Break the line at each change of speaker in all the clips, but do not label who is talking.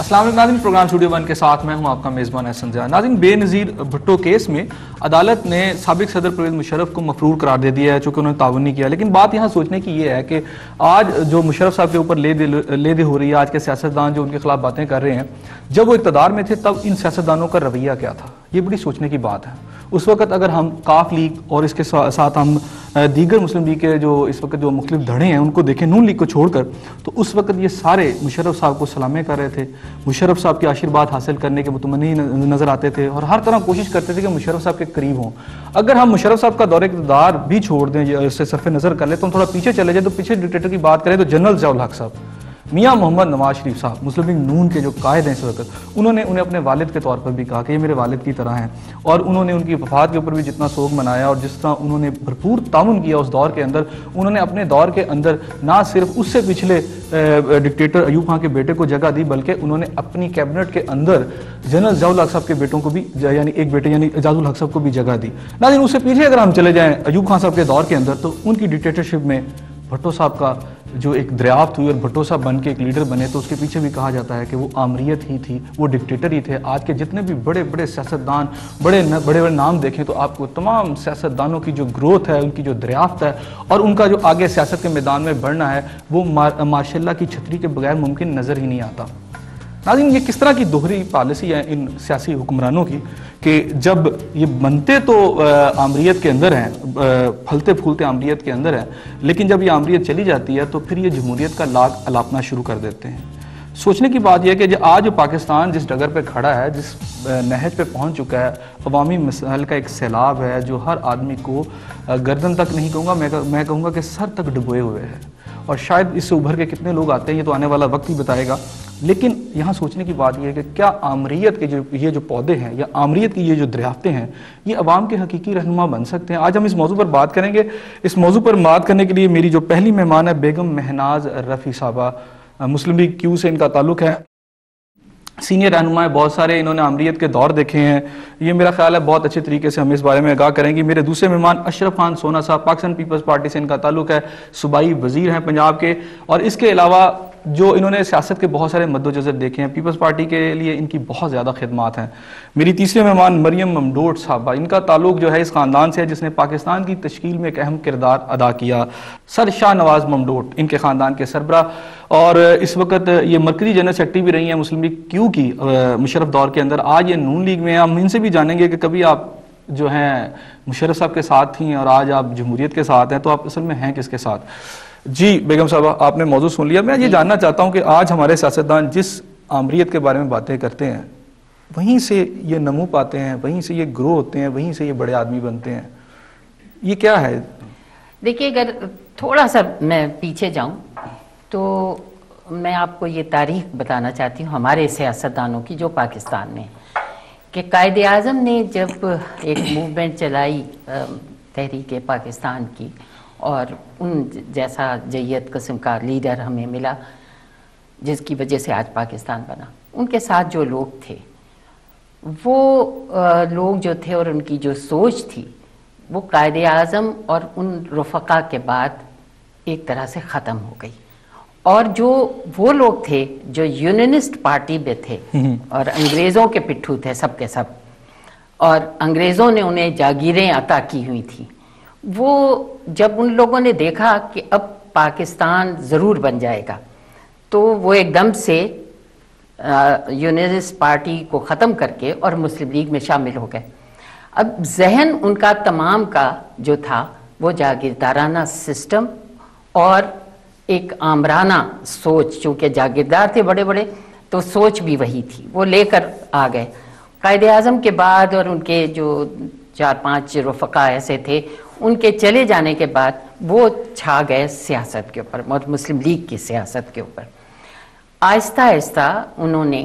السلام علیکم ناظرین، پروگرام اسٹوڈیو ون کے ساتھ میں ہوں آپ کا میزبان احسن زیاں۔ ناظرین، بے نظیر بھٹو کیس میں عدالت نے سابق صدر پرویز مشرف کو مفرور قرار دے دیا ہے چونکہ انہوں نے تعاون نہیں کیا، لیکن بات یہاں سوچنے کی یہ ہے کہ آج جو مشرف صاحب کے اوپر لے دے ہو رہی ہے، آج کے سیاستدان جو ان کے خلاف باتیں کر رہے ہیں، جب وہ اقتدار میں تھے تب ان سیاستدانوں کا رویہ کیا تھا، یہ بڑی سوچنے کی بات ہے۔ اس وقت اگر ہم کاف لیگ اور اس کے ساتھ ہم دیگر مسلم لیگ کے جو اس وقت جو مختلف دھڑے ہیں ان کو دیکھیں، نون لیگ کو چھوڑ کر، تو اس وقت یہ سارے مشرف صاحب کو سلامیں کر رہے تھے، مشرف صاحب کے آشیرواد حاصل کرنے کے متمنی نظر آتے تھے اور ہر طرح کوشش کرتے تھے کہ مشرف صاحب کے قریب ہوں۔ اگر ہم مشرف صاحب کا دور اقتدار بھی چھوڑ دیں یا اس سے صرف نظر کر لیں تو ہم تھوڑا پیچھے چلے جائیں، تو پیچھے ڈکٹیٹر کی بات کریں تو جنرل ضیاء الحق صاحب، میاں محمد نواز شریف صاحب، مسلم لیگ نون کے جو قائد ہیں اس وقت، انہوں نے انہیں اپنے والد کے طور پر بھی کہا کہ یہ میرے والد کی طرح ہیں، اور انہوں نے ان کی وفات کے اوپر بھی جتنا سوگ منایا اور جس طرح انہوں نے بھرپور تعاون کیا اس دور کے اندر، انہوں نے اپنے دور کے اندر نہ صرف اس سے پچھلے ڈکٹیٹر ایوب خان کے بیٹے کو جگہ دی، بلکہ انہوں نے اپنی کیبنٹ کے اندر جنرل ضیاء الحق صاحب کے بیٹوں کو بھی، یعنی ایک بیٹے یعنی اعجاز الحق صاحب کو بھی جگہ دی۔ ناظرین، اس سے پیچھے اگر ہم چلے جائیں ایوب خان صاحب کے دور کے اندر، تو ان کی ڈکٹیٹرشپ میں بھٹو صاحب کا جو ایک دریافت ہوئی اور بھٹو صاحب بن کے ایک لیڈر بنے، تو اس کے پیچھے بھی کہا جاتا ہے کہ وہ آمریت ہی تھی، وہ ڈکٹیٹر ہی تھے۔ آج کے جتنے بھی بڑے بڑے سیاستدان، بڑے بڑے نام دیکھیں تو آپ کو تمام سیاستدانوں کی جو گروتھ ہے، ان کی جو دریافت ہے اور ان کا جو آگے سیاست کے میدان میں بڑھنا ہے، وہ ماشاء اللہ کی چھتری کے بغیر ممکن نظر ہی نہیں آتا۔ ناظرین، یہ کس طرح کی دوہری پالیسی ہے ان سیاسی حکمرانوں کی کہ جب یہ بنتے تو آمریت کے اندر ہیں، پھلتے پھولتے آمریت کے اندر ہیں، لیکن جب یہ آمریت چلی جاتی ہے تو پھر یہ جمہوریت کا لاگ الاپنا شروع کر دیتے ہیں۔ سوچنے کی بات یہ ہے کہ آج جو پاکستان جس ڈگر پہ کھڑا ہے، جس نہج پہ پہنچ چکا ہے، عوامی مسائل کا ایک سیلاب ہے جو ہر آدمی کو گردن تک نہیں کہوں گا، میں کہوں گا کہ سر تک ڈبوئے ہوئے ہے، اور شاید اس سے ابھر کے کتنے لوگ آتے ہیں یہ تو آنے والا وقت ہی بتائے گا۔ لیکن یہاں سوچنے کی بات یہ ہے کہ کیا آمریت کے یہ جو پودے ہیں یا آمریت کی یہ جو دریافتیں ہیں، یہ عوام کے حقیقی رہنما بن سکتے ہیں؟ آج ہم اس موضوع پر بات کریں گے۔ اس موضوع پر بات کرنے کے لیے میری جو پہلی مہمان ہے بیگم مہناز رفیع صاحبہ، مسلم لیگ کیو سے ان کا تعلق ہے، سینئر رہنما ہے، بہت سارے انہوں نے آمریت کے دور دیکھے ہیں، یہ میرا خیال ہے بہت اچھے طریقے سے ہم اس بارے میں آگاہ کریں گے۔ میرے دوسرے مہمان اشرف خان سونا صاحب، پاکستان پیپلز پارٹی سے ان کا تعلق ہے، صوبائی وزیر ہیں پنجاب کے، اور اس کے علاوہ جو انہوں نے سیاست کے بہت سارے مدوجزر دیکھے ہیں، پیپلز پارٹی کے لیے ان کی بہت زیادہ خدمات ہیں۔ میری تیسرے مہمان مریم ممڈوٹ صاحبہ، ان کا تعلق جو ہے اس خاندان سے ہے جس نے پاکستان کی تشکیل میں ایک اہم کردار ادا کیا، سر شاہ نواز ممڈوٹ ان کے خاندان کے سربراہ، اور اس وقت یہ مرکزی جنرل سیکرٹری بھی رہی ہیں مسلم لیگ کیو کی مشرف دور کے اندر، آج یہ نون لیگ میں ہیں۔ ہم ان سے بھی جانیں گے کہ کبھی آپ جو ہیں مشرف صاحب کے ساتھ تھیں اور آج آپ جمہوریت کے ساتھ ہیں، تو آپ اصل میں ہیں کس کے ساتھ؟ جی بیگم صاحبہ، آپ نے موضوع سن لیا۔ میں یہ جاننا چاہتا ہوں کہ آج ہمارے سیاستدان جس آمریت کے بارے میں باتیں کرتے ہیں، وہیں سے یہ نمو پاتے ہیں، وہیں سے یہ گرو ہوتے ہیں، وہیں سے یہ بڑے آدمی بنتے ہیں، یہ کیا ہے؟
دیکھیے، اگر تھوڑا سا میں پیچھے جاؤں تو میں آپ کو یہ تاریخ بتانا چاہتی ہوں ہمارے سیاستدانوں کی جو پاکستان میں، کہ قائد اعظم نے جب ایک موومنٹ چلائی تحریک پاکستان کی، اور ان جیسا جیت قسم کا لیڈر ہمیں ملا جس کی وجہ سے آج پاکستان بنا، ان کے ساتھ جو لوگ تھے، وہ لوگ جو تھے اور ان کی جو سوچ تھی، وہ قائد اعظم اور ان رفقا کے بعد ایک طرح سے ختم ہو گئی۔ اور جو وہ لوگ تھے جو یونینسٹ پارٹی میں تھے اور انگریزوں کے پٹھو تھے سب کے سب، اور انگریزوں نے انہیں جاگیریں عطا کی ہوئی تھیں، وہ جب ان لوگوں نے دیکھا کہ اب پاکستان ضرور بن جائے گا، تو وہ ایک دم سے یونینسٹ پارٹی کو ختم کر کے اور مسلم لیگ میں شامل ہو گئے۔ اب ذہن ان کا تمام کا جو تھا وہ جاگیردارانہ سسٹم اور ایک آمرانہ سوچ، چونکہ جاگیردار تھے بڑے بڑے تو سوچ بھی وہی تھی، وہ لے کر آ گئے۔ قائد اعظم کے بعد اور ان کے جو 4-5 رفقا ایسے تھے، ان کے چلے جانے کے بعد وہ چھا گئے سیاست کے اوپر اور مسلم لیگ کی سیاست کے اوپر۔ آہستہ آہستہ انہوں نے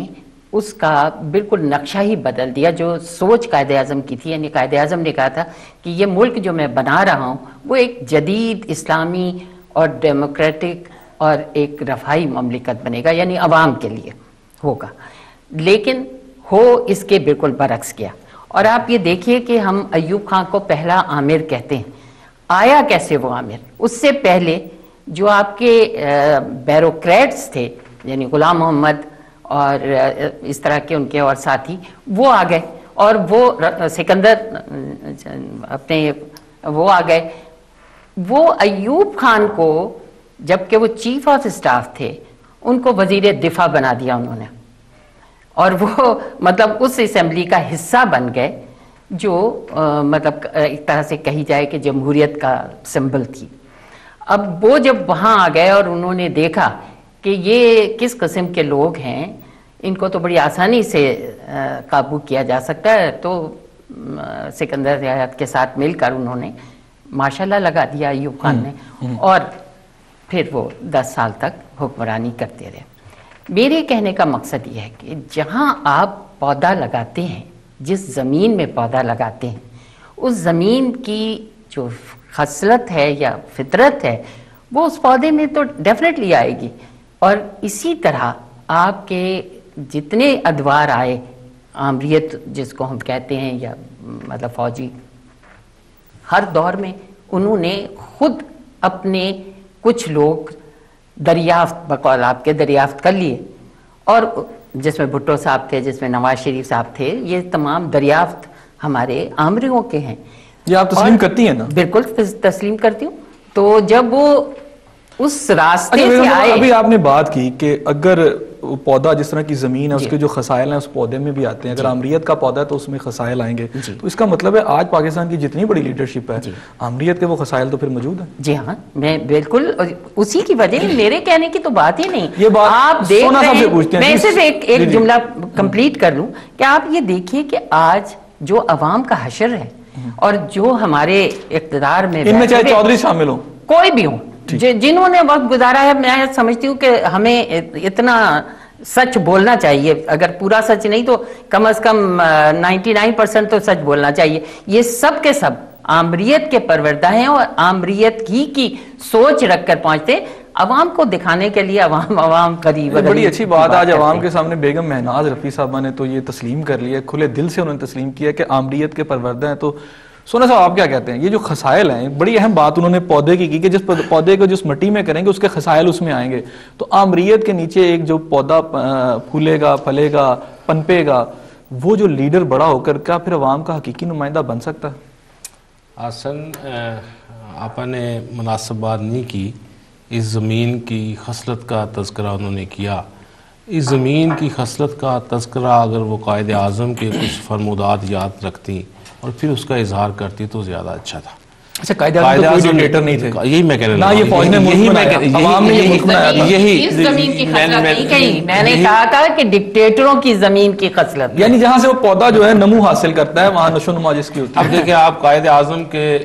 اس کا بالکل نقشہ ہی بدل دیا جو سوچ قائد اعظم کی تھی، یعنی قائد اعظم نے کہا تھا کہ یہ ملک جو میں بنا رہا ہوں وہ ایک جدید اسلامی اور ڈیموکریٹک اور ایک رفاہی مملکت بنے گا، یعنی عوام کے لیے ہوگا، لیکن ہو اس کے بالکل برعکس کیا۔ اور آپ یہ دیکھیے کہ ہم ایوب خان کو پہلا عامر کہتے ہیں، آیا کیسے وہ عامر؟ اس سے پہلے جو آپ کے بیوروکریٹس تھے، یعنی غلام محمد اور اس طرح کے ان کے اور ساتھی وہ آ گئے، اور وہ سکندر اپنے وہ آ گئے. وہ ایوب خان کو جبکہ وہ چیف آف اسٹاف تھے ان کو وزیر دفاع بنا دیا انہوں نے، اور وہ مطلب اس اسمبلی کا حصہ بن گئے جو مطلب ایک طرح سے کہی جائے کہ جمہوریت کا سمبل تھی. اب وہ جب وہاں آ گئے اور انہوں نے دیکھا کہ یہ کس قسم کے لوگ ہیں، ان کو تو بڑی آسانی سے قابو کیا جا سکتا ہے، تو سکندر ریاست کے ساتھ مل کر انہوں نے ماشاءاللہ لگا دیا ایوب خان نے، اور پھر وہ 10 سال تک حکمرانی کرتے رہے. میرے کہنے کا مقصد یہ ہے کہ جہاں آپ پودا لگاتے ہیں، جس زمین میں پودا لگاتے ہیں، اس زمین کی جو خصلت ہے یا فطرت ہے وہ اس پودے میں تو ڈیفینیٹلی آئے گی. اور اسی طرح آپ کے جتنے ادوار آئے، آمریت جس کو ہم کہتے ہیں یا مطلب فوجی، ہر دور میں انہوں نے خود اپنے کچھ لوگ دریافت بقول آپ کے دریافت کر لیے، اور جس میں بھٹو صاحب تھے، جس میں نواز شریف صاحب تھے، یہ تمام دریافت ہمارے آمریوں کے ہیں.
یہ آپ تسلیم کرتی ہیں نا؟
بالکل تسلیم کرتی ہوں. تو جب وہ اس راستے سے آئے،
ابھی آپ نے بات کی کہ اگر پودا جس طرح کی زمین ہے اس کے جو خسائل ہیں اس پودے میں بھی آتے ہیں، اگر آمریت کا پودا ہے تو اس میں خسائل آئیں گے، تو اس کا مطلب ہے آج پاکستان کی جتنی بڑی لیڈرشپ ہے آمریت کے وہ خسائل تو پھر موجود ہیں. جی
ہاں، میں بالکل اسی کی وجہ، میرے کہنے کی تو بات ہی نہیں.
یہ بات
آپ دیکھ رہے ہیں، میں صرف ایک جملہ کمپلیٹ کر لوں کہ آپ یہ دیکھیے کہ آج جو عوام کا حشر ہے اور جو ہمارے اقتدار میں
ان میں چاہے چودھری شامل ہوں،
کوئی بھی ہوں، جنہوں نے وقت گزارا ہے، میں سمجھتی ہوں کہ ہمیں اتنا سچ بولنا چاہیے، اگر پورا سچ نہیں تو کم از کم 99% تو سچ بولنا چاہیے. یہ سب کے سب آمریت کے پروردہ ہیں اور آمریت ہی کی سوچ رکھ کر پہنچتے. عوام کو دکھانے کے لیے عوام قریب.
بڑی اچھی بات آج عوام کے سامنے بیگم مہناز رفیع صاحبہ نے تو یہ تسلیم کر لیا، کھلے دل سے انہوں نے تسلیم کیا کہ آمریت کے پروردہ ہیں. تو سونا صاحب آپ کیا کہتے ہیں؟ یہ جو خسائل ہیں، بڑی اہم بات انہوں نے پودے کی کہ جس پودے کو جس مٹی میں کریں گے اس کے خسائل اس میں آئیں گے. تو آمریت کے نیچے ایک جو پودا پھولے گا، پھلے گا، پنپے گا، وہ جو لیڈر بڑا ہو کر کیا پھر عوام کا حقیقی نمائندہ بن سکتا ہے؟
آسن آپ نے مناسب بات نہیں کی. اس زمین کی خصلت کا تذکرہ انہوں نے کیا. اس زمین کی خصلت کا تذکرہ اگر وہ قائد اعظم کے کچھ فرمودات یاد رکھتی اور پھر اس کا اظہار کرتی تو زیادہ اچھا تھا.
اچھا، قائد اعظم ڈکٹیٹر نہیں تھے،
یہی میں کہہ رہا
ہوں. یہ فوج نے ملک بنایا، عوام نے یہ ملک بنایا تھا.
اس زمین کی خصلت نہیں کہی، میں نے کہا تھا کہ ڈکٹیٹروں کی زمین کی خصلت،
یعنی جہاں سے وہ پودا جو ہے نمو حاصل کرتا ہے وہاں نشو نما جس کی ہوتی ہے.
اب دیکھیں آپ قائد اعظم کے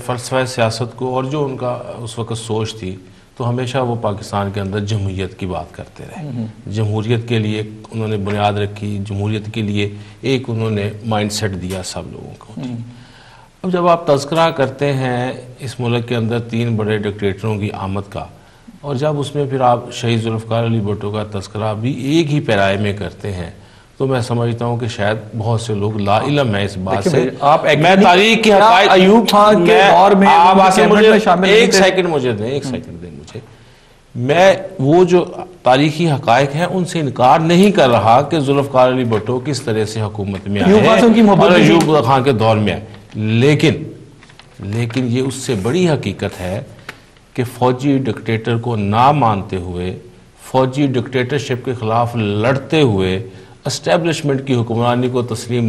فلسفہ سیاست کو اور جو ان کا اس وقت سوچ تھی، تو ہمیشہ وہ پاکستان کے اندر جمہوریت کی بات کرتے رہے. جمہوریت کے لیے انہوں نے بنیاد رکھی، جمہوریت کے لیے ایک انہوں نے مائنڈ سیٹ دیا سب لوگوں کو. اب جب آپ تذکرہ کرتے ہیں اس ملک کے اندر 3 بڑے ڈکٹیٹروں کی آمد کا، اور جب اس میں پھر آپ شہید ذوالفقار علی بھٹو کا تذکرہ بھی ایک ہی پیرائے میں کرتے ہیں، تو میں سمجھتا ہوں کہ شاید بہت سے لوگ لا علم ہے اس بات سے. میں تاریخ کی حقائق
ایوب خان کے دور میں
آپ ایک سیکنڈ مجھے دیں مجھے. میں وہ جو تاریخی حقائق ہیں ان سے انکار نہیں کر رہا کہ ذوالفقار علی بھٹو کس طرح سے حکومت میں آئے اور ایوب خان کے دور میں آئے، لیکن یہ اس سے بڑی حقیقت ہے کہ فوجی ڈکٹیٹر کو نہ مانتے ہوئے، فوجی ڈکٹیٹرشپ کے خلاف لڑتے ہوئے، اسٹیبلشمنٹ کی حکمرانی کو تسلیم